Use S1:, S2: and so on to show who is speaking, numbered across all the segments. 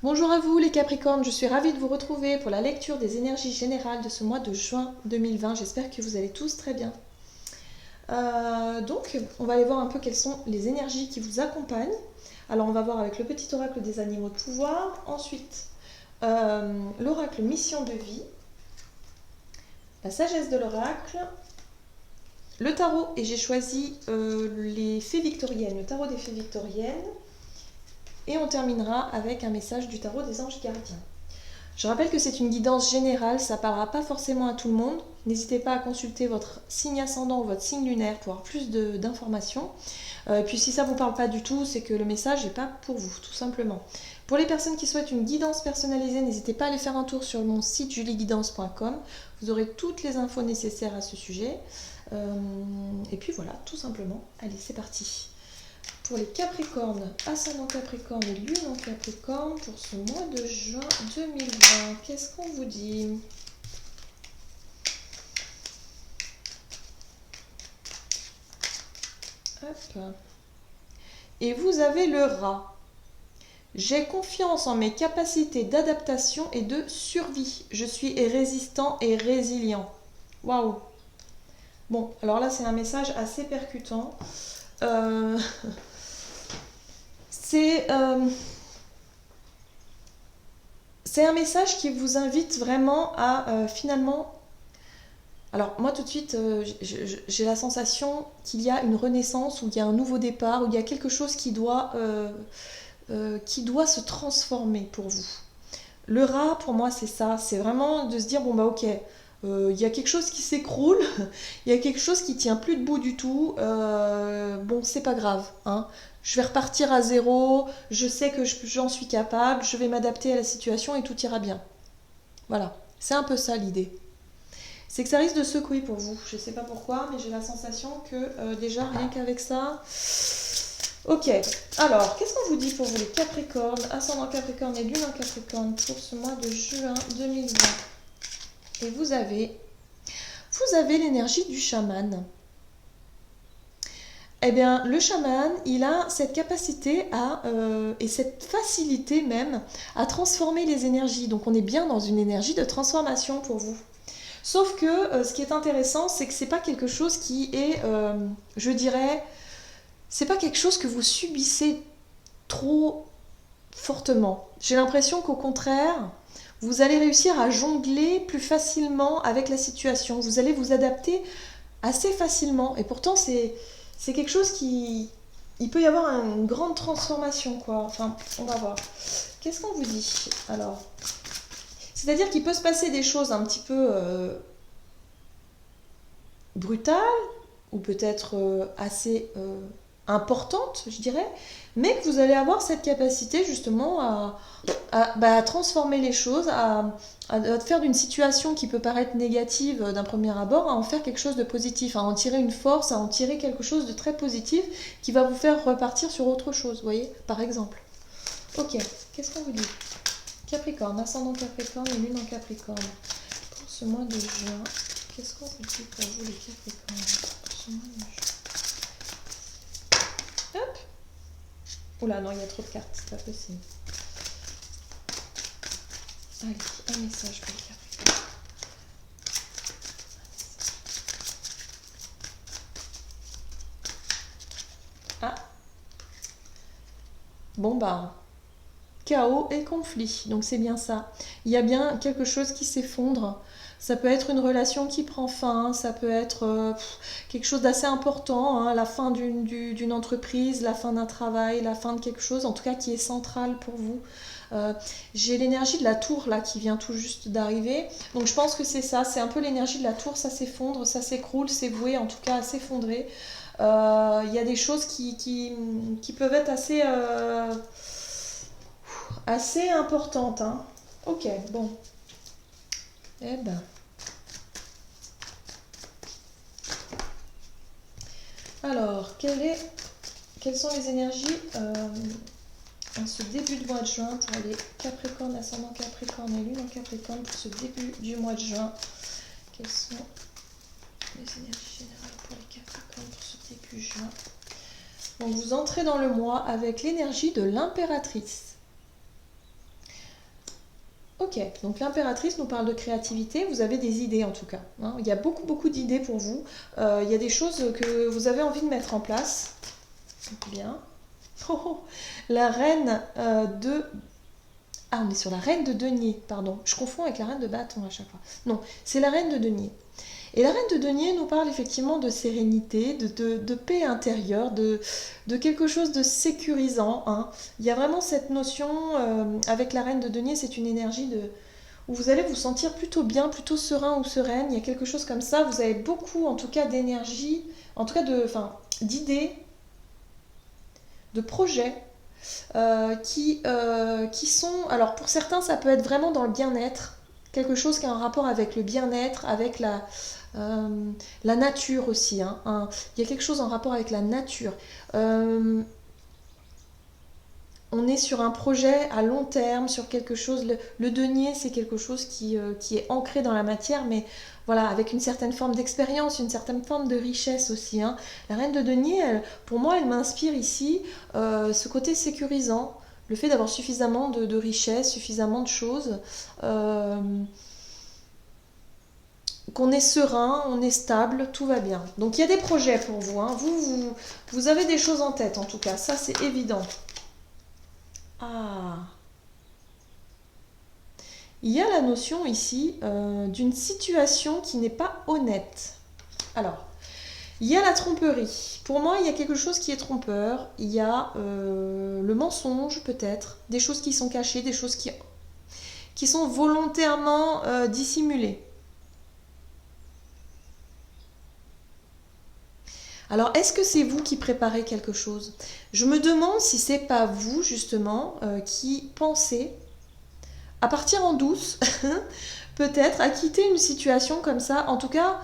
S1: Bonjour à vous les Capricornes, je suis ravie de vous retrouver pour la lecture des énergies générales de ce mois de juin 2020. J'espère que vous allez tous très bien. Donc, on va aller voir un peu quelles sont les énergies qui vous accompagnent. Alors, on va voir avec le petit oracle des animaux de pouvoir, ensuite l'oracle mission de vie, la sagesse de l'oracle, le tarot, et j'ai choisi les fées victoriennes, le tarot des fées victoriennes, et on terminera avec un message du tarot des anges gardiens. Je rappelle que c'est une guidance générale, ça ne parlera pas forcément à tout le monde. N'hésitez pas à consulter votre signe ascendant ou votre signe lunaire pour avoir plus d'informations. Et puis si ça ne vous parle pas du tout, c'est que le message n'est pas pour vous, tout simplement. Pour les personnes qui souhaitent une guidance personnalisée, n'hésitez pas à aller faire un tour sur mon site julieguidance.com. Vous aurez toutes les infos nécessaires à ce sujet. Et puis voilà, tout simplement. Allez, c'est parti. Pour les Capricornes, ascendant Capricorne et lune en Capricorne, pour ce mois de juin 2020, qu'est-ce qu'on vous dit? Hop. Et vous avez le rat. J'ai confiance en mes capacités d'adaptation et de survie. Je suis résistant et résilient. Waouh! Bon, alors là, c'est un message assez percutant. C'est un message qui vous invite vraiment à finalement... Alors moi tout de suite, j'ai la sensation qu'il y a une renaissance, ou il y a un nouveau départ, ou il y a quelque chose qui doit se transformer pour vous. Le rat, pour moi, c'est ça. C'est vraiment de se dire, bon bah ok, il y a quelque chose qui s'écroule, il y a quelque chose qui tient plus debout du tout. Bon, c'est pas grave, hein. Je vais repartir à zéro, je sais que j'en suis capable, je vais m'adapter à la situation et tout ira bien. Voilà, c'est un peu ça l'idée. C'est que ça risque de secouer pour vous. Je ne sais pas pourquoi, mais j'ai la sensation que déjà, rien qu'avec ça... Ok, alors, qu'est-ce qu'on vous dit pour vous les Capricornes, ascendant Capricorne et lune en Capricorne pour ce mois de juin 2020? Et vous avez l'énergie du chaman. Eh bien, le chaman, il a cette capacité et cette facilité même à transformer les énergies. Donc on est bien dans une énergie de transformation pour vous. Sauf que ce qui est intéressant, c'est que c'est pas quelque chose qui est, je dirais, c'est pas quelque chose que vous subissez trop fortement. J'ai l'impression qu'au contraire, vous allez réussir à jongler plus facilement avec la situation. Vous allez vous adapter assez facilement. Et pourtant, c'est quelque chose qui... Il peut y avoir une grande transformation, quoi. Enfin, on va voir. Qu'est-ce qu'on vous dit? Alors, c'est-à-dire qu'il peut se passer des choses un petit peu brutales, ou peut-être assez importantes, je dirais, mais que vous allez avoir cette capacité justement à transformer les choses, à faire d'une situation qui peut paraître négative d'un premier abord, à en faire quelque chose de positif, à en tirer une force, à en tirer quelque chose de très positif qui va vous faire repartir sur autre chose, vous voyez, par exemple. Ok, qu'est-ce qu'on vous dit? Capricorne, ascendant Capricorne et lune en Capricorne. Pour ce mois de juin, qu'est-ce qu'on vous dit pour vous les Capricornes? Pour ce mois de juin. Hop! Oula, non, il y a trop de cartes, c'est pas possible. Allez, un message pour les Capricornes. Ah! Bon bah, chaos et conflit, donc c'est bien ça. Il y a bien quelque chose qui s'effondre. Ça peut être une relation qui prend fin, ça peut être quelque chose d'assez important, hein, la fin d'une entreprise, la fin d'un travail, la fin de quelque chose, en tout cas qui est central pour vous. J'ai l'énergie de la tour là qui vient tout juste d'arriver, donc je pense que c'est ça, c'est un peu l'énergie de la tour, ça s'effondre, ça s'écroule, c'est voué en tout cas à s'effondrer. Il y a des choses qui peuvent être assez importantes, hein. Ok, bon. Eh ben. Alors, quelles sont les énergies en ce début de mois de juin pour les Capricornes, ascendant Capricorne et lune en Capricorne pour ce début du mois de juin? Quelles sont les énergies générales pour les Capricornes pour ce début juin? Donc vous entrez dans le mois avec l'énergie de l'impératrice. Ok, donc l'impératrice nous parle de créativité, vous avez des idées en tout cas, hein. Il y a beaucoup d'idées pour vous. Il y a des choses que vous avez envie de mettre en place. Bien. Oh, oh, la reine de... Ah, on est sur la reine de denier, pardon. Je confonds avec la reine de bâton à chaque fois. Non, c'est la reine de denier. Et la reine de denier nous parle effectivement de sérénité, de paix intérieure, de quelque chose de sécurisant, hein. Il y a vraiment cette notion, avec la reine de denier, c'est une énergie où vous allez vous sentir plutôt bien, plutôt serein ou sereine. Il y a quelque chose comme ça. Vous avez beaucoup, en tout cas, d'énergie, en tout cas, d'idées, de projets qui sont... Alors, pour certains, ça peut être vraiment dans le bien-être, quelque chose qui a un rapport avec le bien-être, avec la nature aussi, hein. Il y a quelque chose en rapport avec la nature. On est sur un projet à long terme, sur quelque chose. Le denier, c'est quelque chose qui est ancré dans la matière, mais voilà, avec une certaine forme d'expérience, une certaine forme de richesse aussi, hein. La reine de denier, pour moi, elle m'inspire ici ce côté sécurisant, le fait d'avoir suffisamment de richesse, suffisamment de choses. Euh, qu'on est serein, on est stable, tout va bien. Donc il y a des projets pour vous, hein. Vous avez des choses en tête en tout cas, ça c'est évident. Ah, il y a la notion ici d'une situation qui n'est pas honnête. Alors, il y a la tromperie. Pour moi, il y a quelque chose qui est trompeur. Il y a le mensonge peut-être, des choses qui sont cachées, des choses qui sont volontairement dissimulées. Alors, est-ce que c'est vous qui préparez quelque chose? Je me demande si c'est pas vous, justement, qui pensez à partir en douce, peut-être, à quitter une situation comme ça. En tout cas,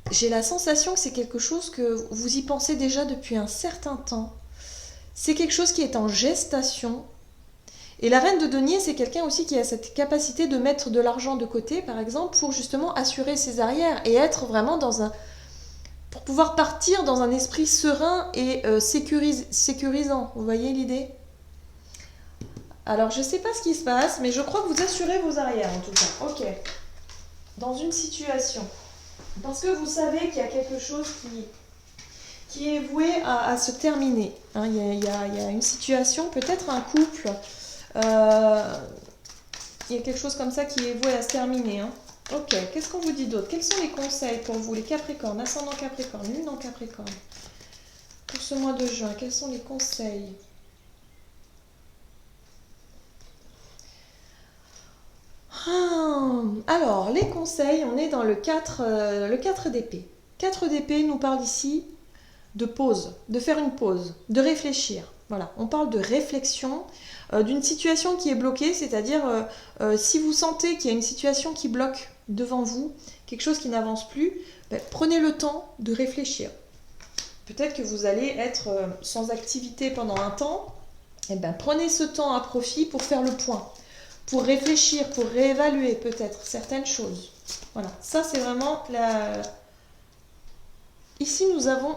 S1: j'ai la sensation que c'est quelque chose que vous y pensez déjà depuis un certain temps. C'est quelque chose qui est en gestation. Et la reine de denier, c'est quelqu'un aussi qui a cette capacité de mettre de l'argent de côté, par exemple, pour justement assurer ses arrières et être vraiment pour pouvoir partir dans un esprit serein et sécurisant. Vous voyez l'idée? Alors, je ne sais pas ce qui se passe, mais je crois que vous assurez vos arrières en tout cas. Ok. Dans une situation. Parce que vous savez qu'il y a quelque chose qui est voué à se terminer, hein. Il y a une situation, peut-être un couple. Il y a quelque chose comme ça qui est voué à se terminer, hein. Ok, qu'est-ce qu'on vous dit d'autre? Quels sont les conseils pour vous, les Capricornes, ascendant Capricorne, lune en Capricorne? Pour ce mois de juin, quels sont les conseils? Alors, les conseils, on est dans le 4 d'épée. 4 d'épée nous parle ici de pause, de faire une pause, de réfléchir. Voilà, on parle de réflexion, d'une situation qui est bloquée, c'est-à-dire si vous sentez qu'il y a une situation qui bloque devant vous, quelque chose qui n'avance plus, prenez le temps de réfléchir. Peut-être que vous allez être sans activité pendant un temps, et prenez ce temps à profit pour faire le point, pour réfléchir, pour réévaluer peut-être certaines choses. Voilà, ça c'est vraiment la... Ici nous avons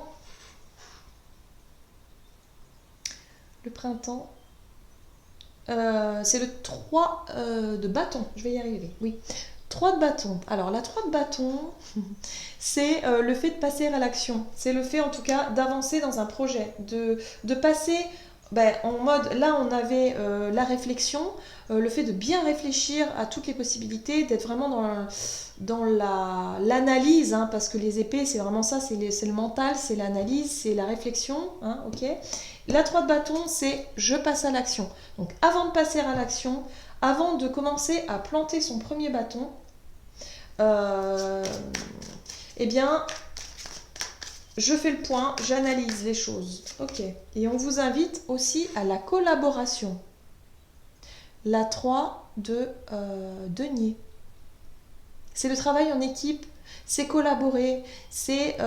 S1: le printemps. C'est le 3 de bâton, je vais y arriver, oui. 3 de bâton. Alors la 3 de bâton, c'est le fait de passer à l'action. C'est le fait en tout cas d'avancer dans un projet, de passer en mode, là on avait la réflexion, le fait de bien réfléchir à toutes les possibilités, d'être vraiment dans l'analyse, hein, parce que les épées c'est vraiment ça, c'est le mental, c'est l'analyse, c'est la réflexion, hein, ok. La 3 de bâton, c'est je passe à l'action. Donc avant de passer à l'action, avant de commencer à planter son premier bâton, eh bien, je fais le point, j'analyse les choses. Ok. Et on vous invite aussi à la collaboration. La 3 de denier. C'est le travail en équipe, c'est collaborer, c'est...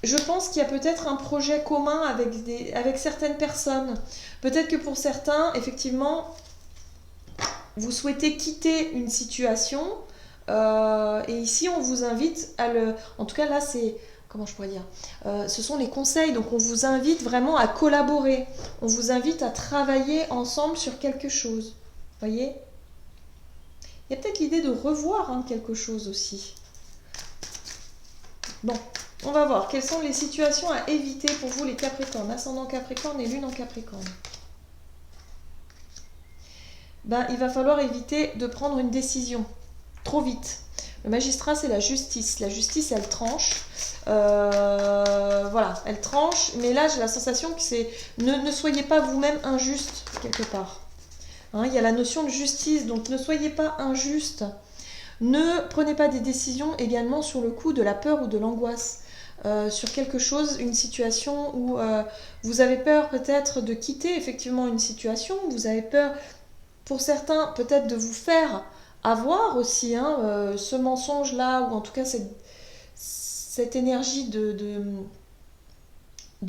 S1: je pense qu'il y a peut-être un projet commun avec certaines personnes. Peut-être que pour certains, effectivement, vous souhaitez quitter une situation. Et ici, on vous invite à le... En tout cas, là, c'est... Comment je pourrais dire? Ce sont les conseils. Donc, on vous invite vraiment à collaborer. On vous invite à travailler ensemble sur quelque chose. Voyez? Il y a peut-être l'idée de revoir hein, quelque chose aussi. Bon, on va voir. Quelles sont les situations à éviter pour vous les Capricornes, ascendant Capricorne et lune en Capricorne? Ben, il va falloir éviter de prendre une décision trop vite. Le magistrat, c'est la justice. La justice, elle tranche. Voilà, elle tranche. Mais là, j'ai la sensation que c'est... Ne soyez pas vous-même injuste, quelque part. Hein, il y a la notion de justice, donc ne soyez pas injuste. Ne prenez pas des décisions également sur le coup de la peur ou de l'angoisse. Sur quelque chose, une situation où vous avez peur peut-être de quitter effectivement une situation, vous avez peur pour certains peut-être de vous faire avoir aussi hein, ce mensonge-là, ou en tout cas cette énergie de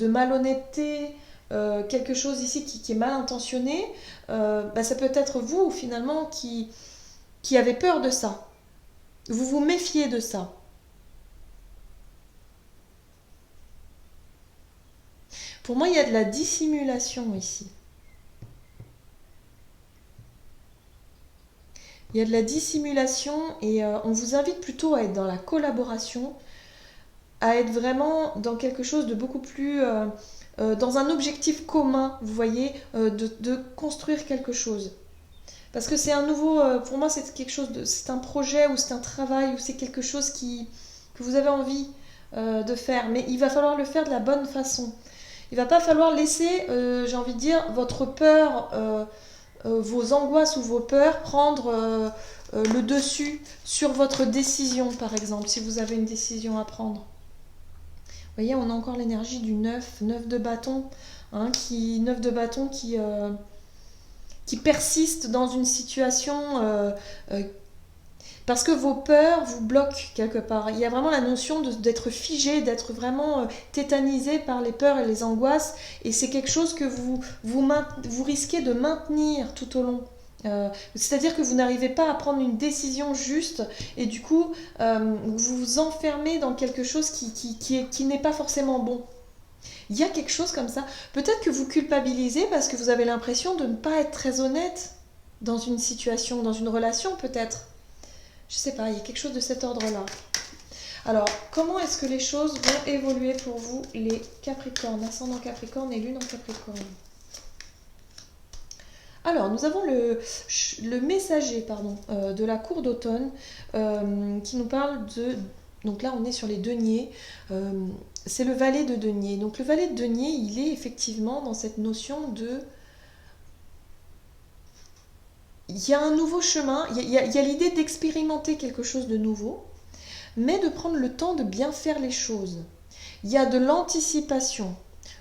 S1: malhonnêteté, quelque chose ici qui est mal intentionné, bah, ça peut être vous finalement qui avez peur de ça. Vous vous méfiez de ça. Pour moi, il y a de la dissimulation ici. Il y a de la dissimulation et on vous invite plutôt à être dans la collaboration, à être vraiment dans quelque chose de beaucoup plus... dans un objectif commun, vous voyez, de construire quelque chose. Parce que c'est un nouveau... pour moi, c'est quelque chose de... C'est un projet ou c'est un travail ou c'est quelque chose que vous avez envie de faire. Mais il va falloir le faire de la bonne façon. Il ne va pas falloir laisser, j'ai envie de dire, votre peur... vos angoisses ou vos peurs prendre le dessus sur votre décision, par exemple, si vous avez une décision à prendre. Vous voyez, on a encore l'énergie du 9 de bâton, hein, 9 de bâton qui persiste dans une situation parce que vos peurs vous bloquent quelque part. Il y a vraiment la notion d'être figé, d'être vraiment tétanisé par les peurs et les angoisses. Et c'est quelque chose que vous risquez de maintenir tout au long. C'est-à-dire que vous n'arrivez pas à prendre une décision juste et du coup, vous vous enfermez dans quelque chose qui n'est pas forcément bon. Il y a quelque chose comme ça. Peut-être que vous culpabilisez parce que vous avez l'impression de ne pas être très honnête dans une situation, dans une relation peut-être. Je sais pas, il y a quelque chose de cet ordre-là. Alors, comment est-ce que les choses vont évoluer pour vous, les Capricornes, ascendant Capricorne et lune en Capricorne? Alors, nous avons le messager de la cour d'automne qui nous parle de... Donc là, on est sur les deniers. C'est le valet de denier. Donc le valet de denier, il est effectivement dans cette notion de... Il y a un nouveau chemin, il y a l'idée d'expérimenter quelque chose de nouveau, mais de prendre le temps de bien faire les choses. Il y a de l'anticipation,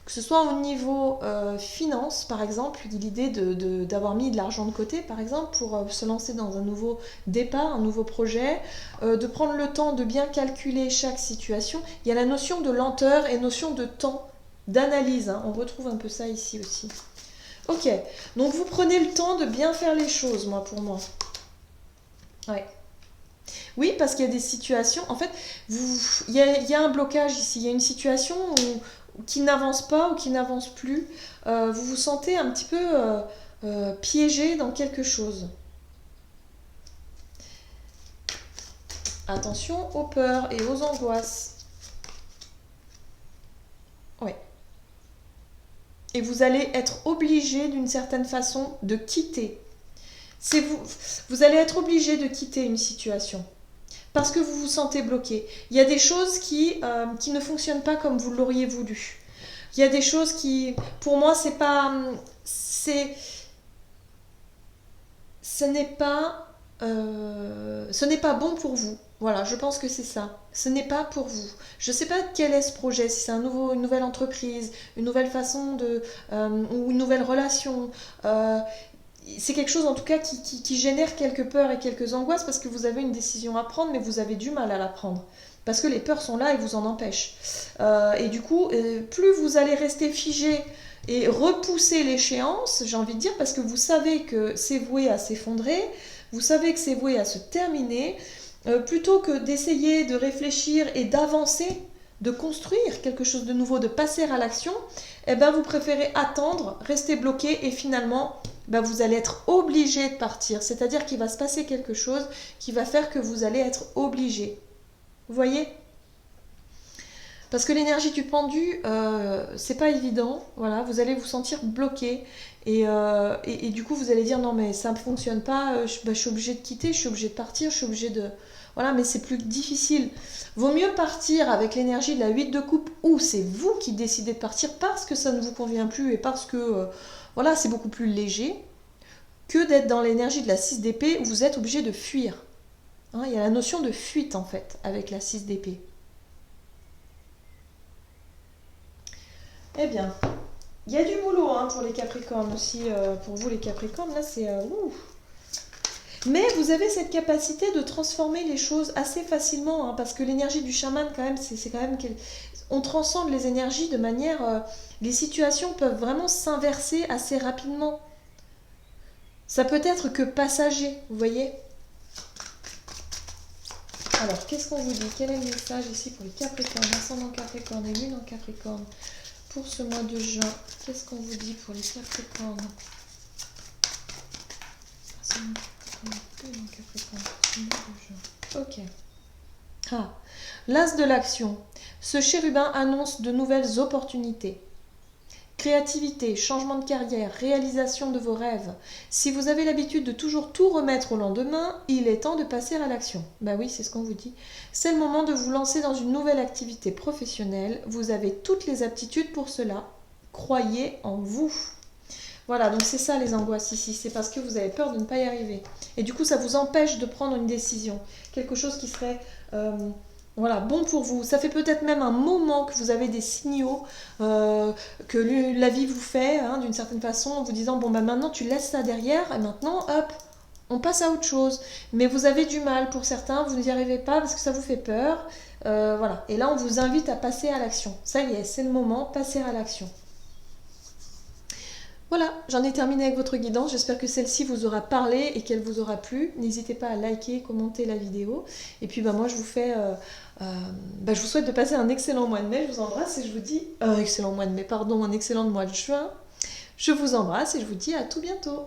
S1: que ce soit au niveau finance, par exemple, l'idée d'avoir mis de l'argent de côté, par exemple, pour se lancer dans un nouveau départ, un nouveau projet, de prendre le temps de bien calculer chaque situation. Il y a la notion de lenteur et notion de temps, d'analyse, hein. On retrouve un peu ça ici aussi. Ok, donc vous prenez le temps de bien faire les choses, pour moi. Ouais. Oui, parce qu'il y a des situations, en fait, il y a un blocage ici, il y a une situation qui n'avance pas ou qui n'avance plus. Vous vous sentez un petit peu piégé dans quelque chose. Attention aux peurs et aux angoisses. Oui. Et vous allez être obligé d'une certaine façon de quitter. Vous allez être obligé de quitter une situation parce que vous vous sentez bloqué. Il y a des choses qui ne fonctionnent pas comme vous l'auriez voulu. Il y a des choses qui, pour moi, ce n'est pas bon pour vous. Voilà, je pense que c'est ça. Ce n'est pas pour vous. Je ne sais pas quel est ce projet, si c'est une nouvelle entreprise, une nouvelle façon ou une nouvelle relation. C'est quelque chose en tout cas qui génère quelques peurs et quelques angoisses parce que vous avez une décision à prendre, mais vous avez du mal à la prendre. Parce que les peurs sont là et vous en empêchent. Et du coup, plus vous allez rester figé et repousser l'échéance, j'ai envie de dire, parce que vous savez que c'est voué à s'effondrer, vous savez que c'est voué à se terminer, plutôt que d'essayer de réfléchir et d'avancer, de construire quelque chose de nouveau, de passer à l'action, eh ben vous préférez attendre, rester bloqué et finalement bah, vous allez être obligé de partir. C'est-à-dire qu'il va se passer quelque chose qui va faire que vous allez être obligé. Vous voyez? Parce que l'énergie du pendu, c'est pas évident. Voilà, vous allez vous sentir bloqué. Et du coup, vous allez dire non, mais ça ne fonctionne pas. Je suis obligée de quitter, je suis obligée de partir, je suis obligée de. Voilà, mais c'est plus difficile. Vaut mieux partir avec l'énergie de la 8 de coupe où c'est vous qui décidez de partir parce que ça ne vous convient plus et parce que voilà, c'est beaucoup plus léger que d'être dans l'énergie de la 6 d'épée où vous êtes obligé de fuir. Hein, il y a la notion de fuite en fait avec la 6 d'épée. Eh bien, il y a du boulot hein, pour les Capricornes aussi. Pour vous les Capricornes, là c'est... Mais vous avez cette capacité de transformer les choses assez facilement, hein, parce que l'énergie du chaman, quand même, c'est quand même... On transcende les énergies de manière... les situations peuvent vraiment s'inverser assez rapidement. Ça peut être que passager, vous voyez? Alors, qu'est-ce qu'on vous dit? Quel est le message ici pour les Capricornes, ascendant Capricorne et lune en Capricorne pour ce mois de juin? Qu'est-ce qu'on vous dit pour les Capricornes? Ascendant Ok. Ah, l'as de l'action. Ce chérubin annonce de nouvelles opportunités. Créativité, changement de carrière, réalisation de vos rêves. Si vous avez l'habitude de toujours tout remettre au lendemain, il est temps de passer à l'action. Bah oui, c'est ce qu'on vous dit. C'est le moment de vous lancer dans une nouvelle activité professionnelle. Vous avez toutes les aptitudes pour cela. Croyez en vous. Voilà, donc c'est ça les angoisses ici, c'est parce que vous avez peur de ne pas y arriver. Et du coup, ça vous empêche de prendre une décision, quelque chose qui serait voilà, bon pour vous. Ça fait peut-être même un moment que vous avez des signaux que la vie vous fait, hein, d'une certaine façon, en vous disant, bon, bah maintenant tu laisses ça derrière, et maintenant, hop, on passe à autre chose. Mais vous avez du mal pour certains, vous n'y arrivez pas parce que ça vous fait peur. Voilà, et là, on vous invite à passer à l'action. Ça y est, c'est le moment, passer à l'action. Voilà, j'en ai terminé avec votre guidance. J'espère que celle-ci vous aura parlé et qu'elle vous aura plu. N'hésitez pas à liker, commenter la vidéo. Et puis moi, je vous fais, je vous souhaite de passer un excellent mois de mai. Je vous embrasse et je vous dis, excellent mois de mai, pardon, un excellent mois de juin. Je vous embrasse et je vous dis à tout bientôt.